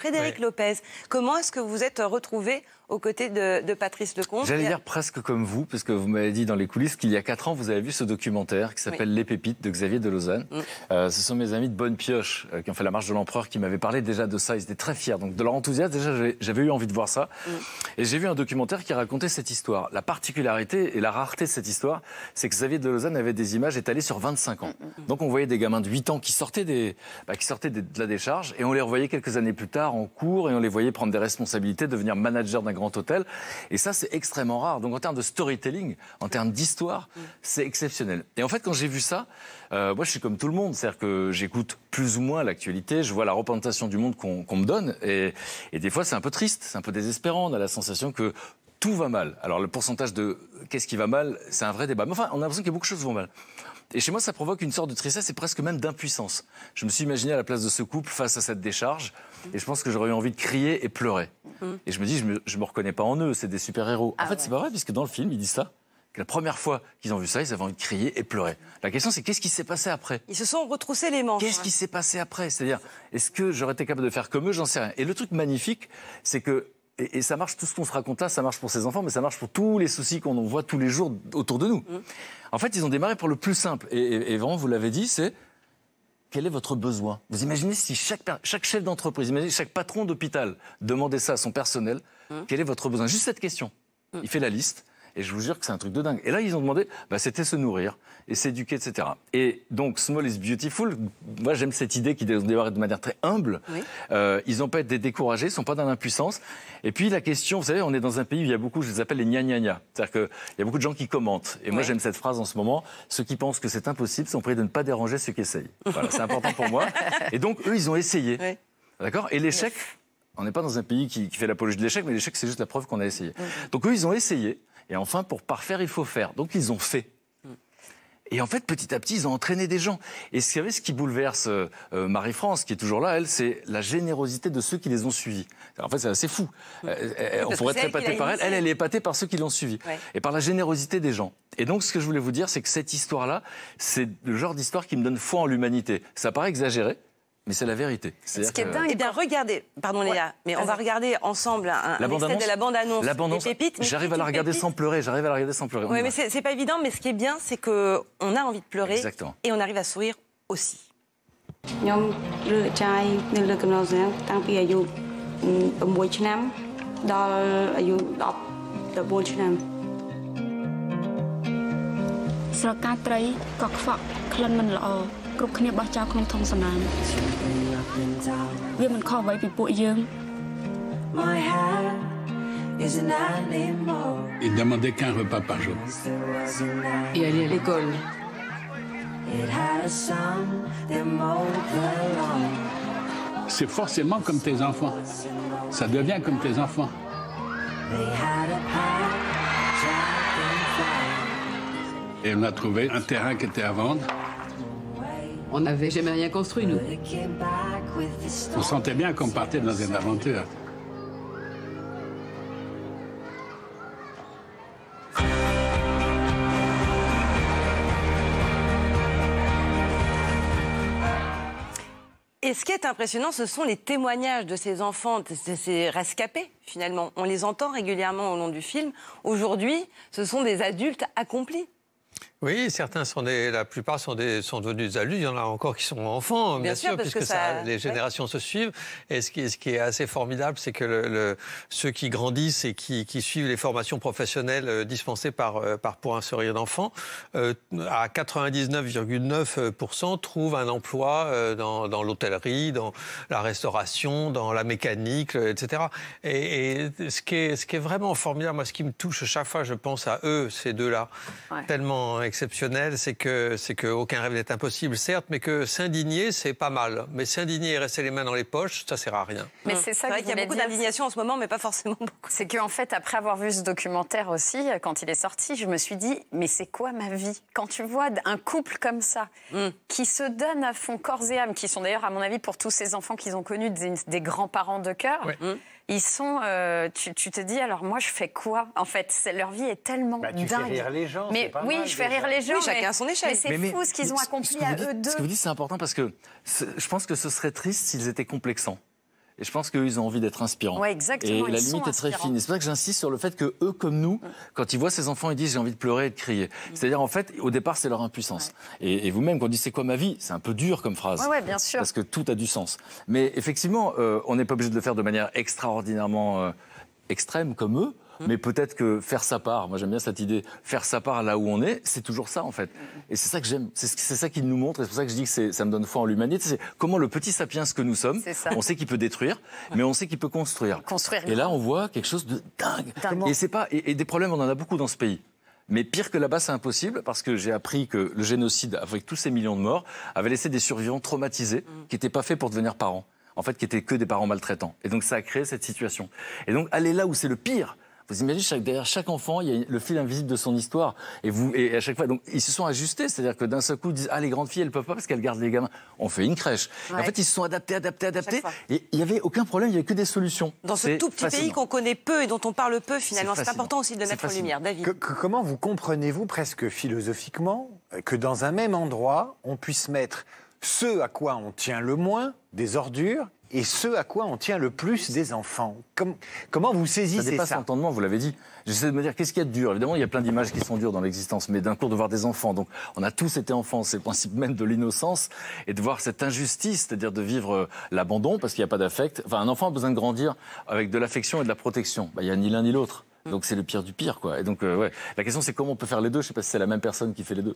Frédéric Lopez, comment est-ce que vous êtes retrouvé aux côtés de Patrice Lecomte? J'allais dire presque comme vous, puisque vous m'avez dit dans les coulisses qu'il y a 4 ans, vous avez vu ce documentaire qui s'appelle Les Pépites de Xavier de Lausanne. Ce sont mes amis de Bonne Pioche qui ont fait la marche de l'Empereur qui m'avaient parlé déjà de ça. Ils étaient très fiers. Donc de leur enthousiasme, déjà j'avais eu envie de voir ça. Et j'ai vu un documentaire qui racontait cette histoire. La particularité et la rareté de cette histoire, c'est que Xavier de Lausanne avait des images étalées sur 25 ans. Donc on voyait des gamins de 8 ans qui sortaient de la décharge et on les revoyait quelques années plus tard en cours et on les voyait prendre des responsabilités, devenir manager d'un grand hôtel. Et ça, c'est extrêmement rare. Donc en termes de storytelling, en termes d'histoire, c'est exceptionnel. Et en fait, quand j'ai vu ça, moi je suis comme tout le monde. C'est-à-dire que j'écoute plus ou moins l'actualité, je vois la représentation du monde qu'on me donne et des fois c'est un peu triste, c'est un peu désespérant. On a la sensation que tout va mal. Alors le pourcentage de qu'est-ce qui va mal, c'est un vrai débat. Mais enfin, on a l'impression qu'il y a beaucoup de choses qui vont mal. Et chez moi, ça provoque une sorte de tristesse et presque même d'impuissance. Je me suis imaginé à la place de ce couple face à cette décharge et je pense que j'aurais eu envie de crier et pleurer. Et je me dis, je me reconnais pas en eux, c'est des super-héros. En fait, c'est pas vrai, puisque dans le film, ils disent ça. Que la première fois qu'ils ont vu ça, ils avaient envie de crier et pleurer. La question, c'est qu'est-ce qui s'est passé après? Ils se sont retroussés les manches. Qu'est-ce qui s'est passé après? C'est-à-dire, est-ce que j'aurais été capable de faire comme eux? J'en sais rien. Et le truc magnifique, c'est que et ça marche, tout ce qu'on se raconte là, ça marche pour ses enfants, mais ça marche pour tous les soucis qu'on voit tous les jours autour de nous. En fait, ils ont démarré pour le plus simple. Et vraiment, vous l'avez dit, c'est quel est votre besoin? Vous imaginez si chaque chef d'entreprise, imaginez chaque patron d'hôpital demandait ça à son personnel, quel est votre besoin? Juste cette question. Il fait la liste. Et je vous jure que c'est un truc de dingue. Et là, ils ont demandé, c'était se nourrir et s'éduquer, etc. Et donc, small is beautiful. Moi, j'aime cette idée qu'ils démarrent de manière très humble. Ils n'ont pas été découragés, ils ne sont pas dans l'impuissance. Et puis, la question, vous savez, on est dans un pays où il y a beaucoup, je les appelle les gna-gna-gna. C'est-à-dire qu'il y a beaucoup de gens qui commentent. Et moi, j'aime cette phrase en ce moment. Ceux qui pensent que c'est impossible sont prêts de ne pas déranger ceux qui essayent. Voilà, c'est important pour moi. Et donc, eux, ils ont essayé. D'accord? Et l'échec, on n'est pas dans un pays qui fait l'apologie de l'échec, mais l'échec, c'est juste la preuve qu'on a essayé. Donc, eux, ils ont essayé. Et enfin, pour parfaire, il faut faire. Donc, ils ont fait. Et en fait, petit à petit, ils ont entraîné des gens. Et ce qui bouleverse Marie-France, qui est toujours là, elle, c'est la générosité de ceux qui les ont suivis. En fait, c'est assez fou. On pourrait être épaté par elle. Elle est épatée par ceux qui l'ont suivie. Et par la générosité des gens. Et donc, ce que je voulais vous dire, c'est que cette histoire-là, c'est le genre d'histoire qui me donne foi en l'humanité. Ça paraît exagéré. Mais c'est la vérité. Ce qui est dingue. Eh bien, regardez, pardon Léa, mais on va regarder ensemble un extrait de la bande-annonce. La bande-annonce, j'arrive à la regarder sans pleurer, Oui, mais c'est pas évident, mais ce qui est bien, c'est qu'on a envie de pleurer. Exactement. Et on arrive à sourire aussi. Il demandait qu'un repas par jour. Et aller à l'école. C'est forcément comme tes enfants. Ça devient comme tes enfants. Et on a trouvé un terrain qui était à vendre. On n'avait jamais rien construit, nous. On sentait bien qu'on partait dans une aventure. Et ce qui est impressionnant, ce sont les témoignages de ces enfants, de ces rescapés, finalement. On les entend régulièrement au long du film. Aujourd'hui, ce sont des adultes accomplis. Oui, certains la plupart sont devenus des adultes. Il y en a encore qui sont enfants, bien sûr, puisque les générations se suivent. Et ce qui est assez formidable, c'est que ceux qui grandissent et qui suivent les formations professionnelles dispensées par Pour un sourire d'enfant, à 99,9% trouvent un emploi dans l'hôtellerie, dans la restauration, dans la mécanique, etc. Et ce qui est vraiment formidable, moi, ce qui me touche chaque fois, je pense à eux, ces deux-là, tellement exceptionnel, c'est que aucun rêve n'est impossible, certes, mais que s'indigner, c'est pas mal. Mais s'indigner et rester les mains dans les poches, ça sert à rien. Mais c'est ça qu'il y a beaucoup d'indignation en ce moment, mais pas forcément beaucoup. C'est qu'en fait, après avoir vu ce documentaire aussi, quand il est sorti, je me suis dit, mais c'est quoi ma vie? Quand tu vois un couple comme ça, qui se donne à fond corps et âme, qui sont d'ailleurs, à mon avis, pour tous ces enfants qu'ils ont connus, des grands-parents de cœur, ils sont... tu te dis, alors moi, je fais quoi? En fait, leur vie est tellement dingue. Tu fais rire les gens, mais pas oui, mal, je fais rire les gens. Oui, chacun à son échelle. Mais c'est fou ce qu'ils ont accompli à eux deux. Ce que vous dites, c'est important parce que je pense que ce serait triste s'ils étaient complexants. Et je pense qu'eux, ils ont envie d'être inspirants. Ouais, exactement, Et la ils sont limite est très inspirants. fine. Et c'est pour ça que j'insiste sur le fait que eux, comme nous, quand ils voient ces enfants, ils disent j'ai envie de pleurer et de crier. C'est-à-dire, en fait, au départ, c'est leur impuissance. Et vous-même, quand on dit c'est quoi ma vie, c'est un peu dur comme phrase. Ouais, bien sûr. Parce que tout a du sens. Mais effectivement, on n'est pas obligé de le faire de manière extraordinairement extrême comme eux. Mais peut-être que faire sa part, moi j'aime bien cette idée, faire sa part là où on est, c'est toujours ça en fait. Et c'est ça que j'aime, c'est ça qu'il nous montre, et c'est pour ça que je dis que ça me donne foi en l'humanité. C'est comment le petit sapiens que nous sommes, on sait qu'il peut détruire, mais on sait qu'il peut construire. Et là on voit quelque chose de dingue. Et, c'est pas, et des problèmes, on en a beaucoup dans ce pays. Mais pire que là-bas, c'est impossible, parce que j'ai appris que le génocide, avec tous ces millions de morts, avait laissé des survivants traumatisés, qui n'étaient pas faits pour devenir parents. En fait, qui étaient que des parents maltraitants. Et donc ça a créé cette situation. Et donc aller là où c'est le pire. Vous imaginez, derrière chaque enfant, il y a le fil invisible de son histoire. Et à chaque fois, donc, ils se sont ajustés. C'est-à-dire que d'un seul coup, ils disent « Ah, les grandes filles, elles ne peuvent pas parce qu'elles gardent les gamins. » On fait une crèche. En fait, ils se sont adaptés. Et il n'y avait aucun problème, il n'y avait que des solutions. Dans ce tout petit pays qu'on connaît peu et dont on parle peu, finalement, c'est important aussi de le mettre en lumière. David. Comment vous comprenez-vous, presque philosophiquement, que dans un même endroit, on puisse mettre ce à quoi on tient le moins, des ordures, et ce à quoi on tient le plus, des enfants? Comment vous saisissez ça? Ça dépasse l'entendement, vous l'avez dit. J'essaie de me dire, qu'est-ce qu'il y a de dur? Évidemment, il y a plein d'images qui sont dures dans l'existence, mais d'un coup, de voir des enfants. Donc, on a tous été enfants, c'est le principe même de l'innocence, et de voir cette injustice, c'est-à-dire de vivre l'abandon, parce qu'il n'y a pas d'affect. Enfin, un enfant a besoin de grandir avec de l'affection et de la protection. Il n'y a ni l'un ni l'autre. Donc c'est le pire du pire, quoi. Et donc, la question c'est comment on peut faire les deux. Je ne sais pas si c'est la même personne qui fait les deux.